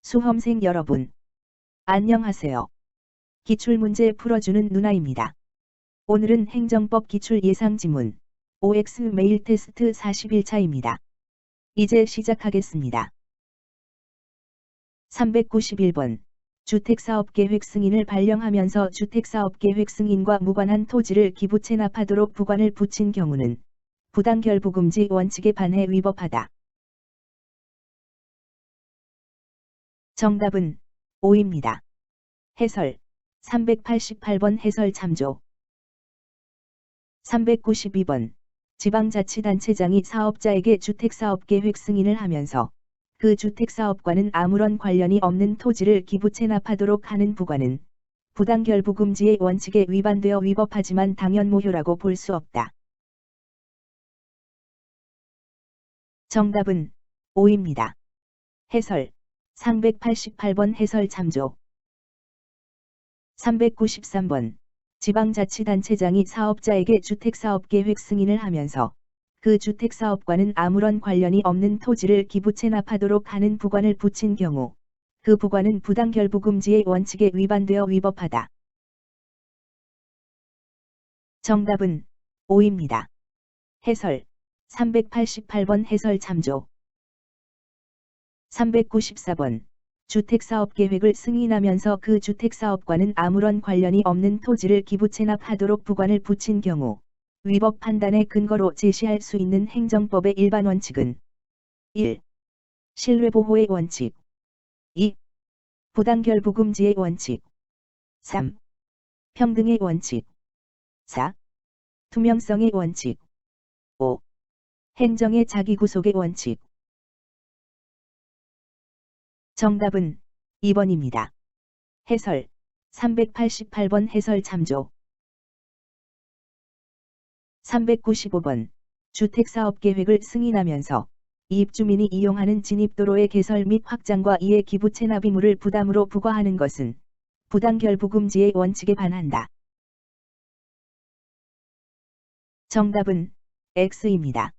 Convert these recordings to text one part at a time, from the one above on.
수험생 여러분, 안녕하세요. 기출문제 풀어주는 누나입니다. 오늘은 행정법 기출 예상지문 OX 메일 테스트 41차입니다. 이제 시작하겠습니다. 391번 주택사업계획 승인을 발령하면서 주택사업계획 승인과 무관한 토지를 기부 체납하도록 부관을 붙인 경우는 부당결부금지 원칙에 반해 위법하다. 정답은 5입니다. 해설 388번 해설 참조 392번 지방자치단체장이 사업자에게 주택사업계획 승인을 하면서 그 주택사업과는 아무런 관련이 없는 토지를 기부 체납하도록 하는 부관은 부당결부금지의 원칙에 위반되어 위법하지만 당연무효라고 볼 수 없다. 정답은 5입니다. 해설 388번 해설 참조 393번 지방자치단체장이 사업자에게 주택사업계획 승인을 하면서 그 주택사업과는 아무런 관련이 없는 토지를 기부 체납하도록 하는 부관을 붙인 경우 그 부관은 부당결부금지의 원칙에 위반되어 위법하다. 정답은 5입니다. 해설 388번 해설 참조 394번 주택사업계획을 승인하면서 그 주택사업과는 아무런 관련이 없는 토지를 기부 체납하도록 부관을 붙인 경우 위법 판단의 근거로 제시할 수 있는 행정법의 일반 원칙은 1. 신뢰보호의 원칙 2. 부당결부금지의 원칙 3. 평등의 원칙 4. 투명성의 원칙 5. 행정의 자기구속의 원칙. 정답은 2번입니다. 해설 388번 해설 참조 395번 주택사업계획을 승인하면서 입주민이 이용하는 진입도로의 개설 및 확장과 이에 기부 체납 의무를 부담으로 부과하는 것은 부당결부금지의 원칙에 반한다. 정답은 X입니다.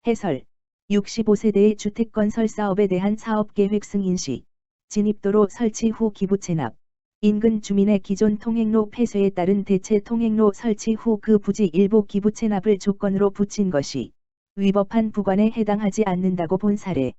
해설 65세대의 주택건설 사업에 대한 사업계획 승인 시 진입도로 설치 후 기부 체납, 인근 주민의 기존 통행로 폐쇄에 따른 대체 통행로 설치 후 그 부지 일부 기부 체납을 조건으로 붙인 것이 위법한 부관에 해당하지 않는다고 본 사례.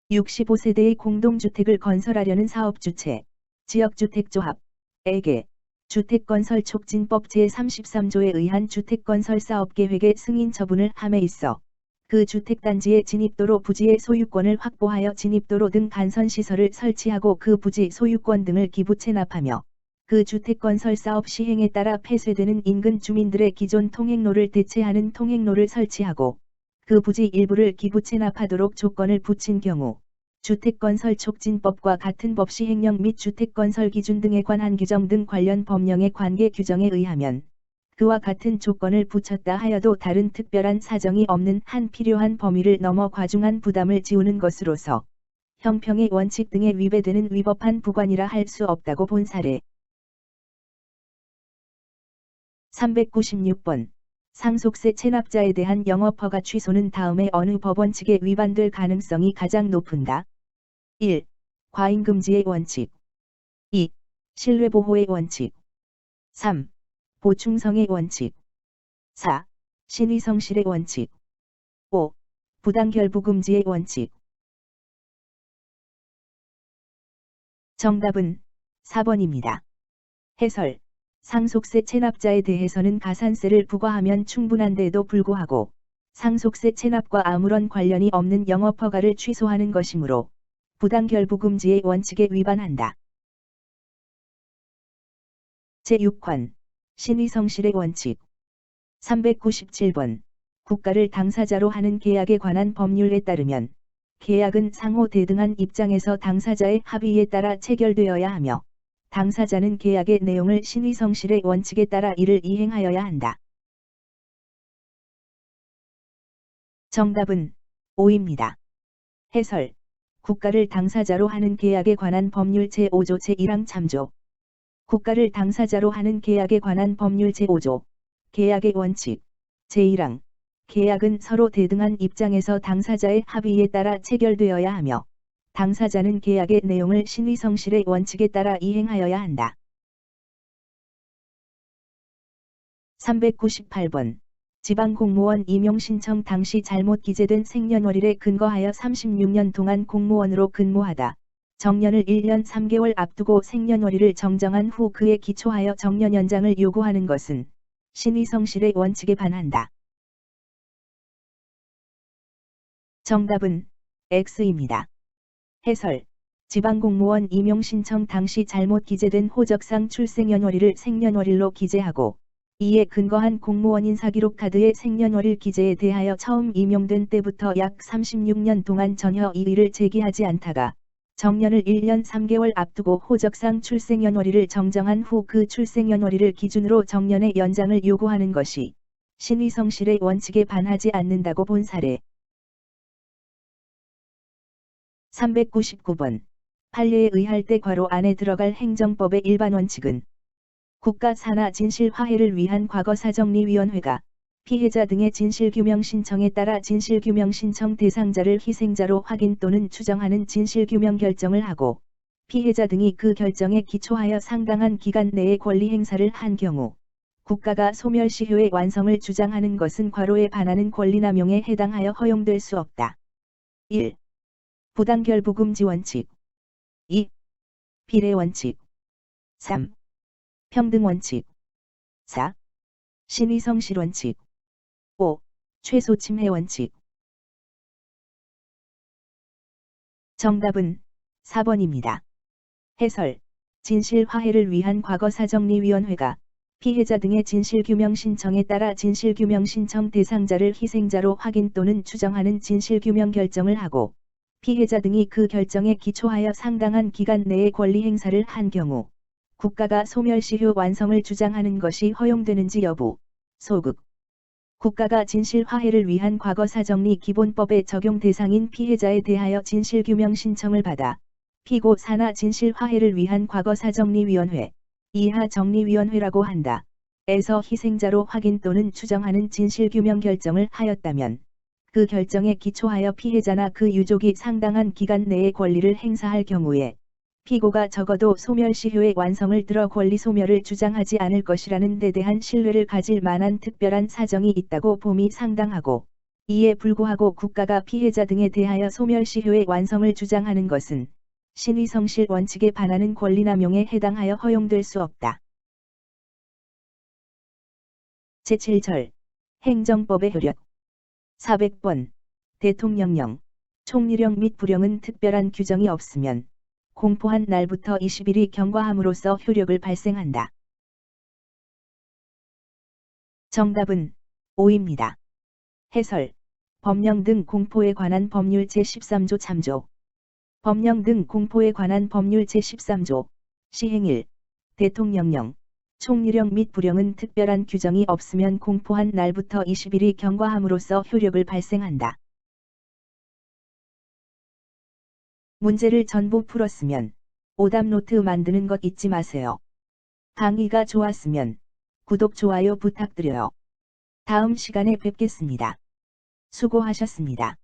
65세대의 공동주택을 건설하려는 사업주체, 지역주택조합에게 주택건설촉진법 제33조에 의한 주택건설 사업계획의 승인 처분을 함에 있어 그 주택단지의 진입도로 부지의 소유권을 확보하여 진입도로 등 간선시설을 설치하고 그 부지 소유권 등을 기부 체납하며 그 주택건설 사업 시행에 따라 폐쇄되는 인근 주민들의 기존 통행로를 대체하는 통행로를 설치하고 그 부지 일부를 기부 체납하도록 조건을 붙인 경우 주택건설촉진법과 같은 법 시행령 및 주택건설 기준 등에 관한 규정 등 관련 법령의 관계 규정에 의하면 그와 같은 조건을 붙였다 하여도 다른 특별한 사정이 없는 한 필요한 범위를 넘어 과중한 부담을 지우는 것으로서 형평의 원칙 등에 위배되는 위법한 부관이라 할 수 없다고 본 사례. 396번 상속세 체납자에 대한 영업허가 취소는 다음에 어느 법원 측에 위반될 가능성이 가장 높은가? 1. 과잉금지의 원칙 2. 신뢰보호의 원칙 3. 보충성의 원칙 4. 신의성실의 원칙 5. 부당결부금지의 원칙. 정답은 4번입니다. 해설 상속세 체납자에 대해서는 가산세를 부과하면 충분한데도 불구하고 상속세 체납과 아무런 관련이 없는 영업허가를 취소하는 것이므로 부당결부금지의 원칙에 위반한다. 제6관 신의성실의 원칙 397번 국가를 당사자로 하는 계약에 관한 법률에 따르면 계약은 상호 대등한 입장에서 당사자의 합의에 따라 체결되어야 하며 당사자는 계약의 내용을 신의성실의 원칙에 따라 이를 이행하여야 한다. 정답은 5입니다. 해설 국가를 당사자로 하는 계약에 관한 법률 제5조 제1항 참조 국가를 당사자로 하는 계약에 관한 법률 제5조 계약의 원칙 제1항 계약은 서로 대등한 입장에서 당사자의 합의에 따라 체결되어야 하며 당사자는 계약의 내용을 신의성실의 원칙에 따라 이행하여야 한다. 398번. 지방공무원 임용신청 당시 잘못 기재된 생년월일에 근거하여 36년 동안 공무원으로 근무하다. 정년을 1년 3개월 앞두고 생년월일을 정정한 후 그에 기초하여 정년 연장을 요구하는 것은 신의성실의 원칙에 반한다. 정답은 X입니다. 해설. 지방공무원 임용신청 당시 잘못 기재된 호적상 출생년월일을 생년월일로 기재하고 이에 근거한 공무원 인사기록 카드의 생년월일 기재에 대하여 처음 임용된 때부터 약 36년 동안 전혀 이의를 제기하지 않다가 정년을 1년 3개월 앞두고 호적상 출생년월일을 정정한 후 그 출생년월일을 기준으로 정년의 연장을 요구하는 것이 신의성실의 원칙에 반하지 않는다고 본 사례. 399번. 판례에 의할 때 괄호 안에 들어갈 행정법의 일반 원칙은 국가 산하 진실 화해를 위한 과거사정리위원회가 피해자 등의 진실규명 신청에 따라 진실규명 신청 대상자를 희생자로 확인 또는 추정하는 진실규명 결정을 하고 피해자 등이 그 결정에 기초하여 상당한 기간 내에 권리 행사를 한 경우 국가가 소멸시효의 완성을 주장하는 것은 괄호에 반하는 권리남용에 해당하여 허용될 수 없다. 1. 부당결부금지 원칙. 2. 비례원칙. 3. 평등원칙. 4. 신의성실원칙. 5. 최소침해원칙. 정답은 4번입니다. 해설. 진실화해를 위한 과거사정리위원회가 피해자 등의 진실규명 신청에 따라 진실규명 신청 대상자를 희생자로 확인 또는 추정하는 진실규명 결정을 하고 피해자 등이 그 결정에 기초하여 상당한 기간 내에 권리 행사를 한 경우 국가가 소멸시효 완성을 주장하는 것이 허용되는지 여부. 소극. 국가가 진실화해를 위한 과거사정리 기본법의 적용 대상인 피해자에 대하여 진실규명 신청을 받아 피고 산하 진실화해를 위한 과거사정리위원회, 이하 정리위원회라고 한다. 에서 희생자로 확인 또는 추정하는 진실규명 결정을 하였다면 그 결정에 기초하여 피해자나 그 유족이 상당한 기간 내에 권리를 행사할 경우에 피고가 적어도 소멸시효의 완성을 들어 권리 소멸을 주장하지 않을 것이라는 데 대한 신뢰를 가질 만한 특별한 사정이 있다고 봄이 상당하고 이에 불구하고 국가가 피해자 등에 대하여 소멸시효의 완성을 주장하는 것은 신의성실 원칙에 반하는 권리남용에 해당하여 허용될 수 없다. 제7절. 행정법의 효력. 400번. 대통령령, 총리령 및 부령은 특별한 규정이 없으면 공포한 날부터 20일이 경과함으로써 효력을 발생한다. 정답은 5입니다. 해설. 법령 등 공포에 관한 법률 제13조 참조. 법령 등 공포에 관한 법률 제13조. 시행 1. 대통령령, 총리령 및 부령은 특별한 규정이 없으면 공포한 날부터 20일이 경과함으로써 효력을 발생한다. 문제를 전부 풀었으면 오답노트 만드는 것 잊지 마세요. 강의가 좋았으면 구독, 좋아요 부탁드려요. 다음 시간에 뵙겠습니다. 수고하셨습니다.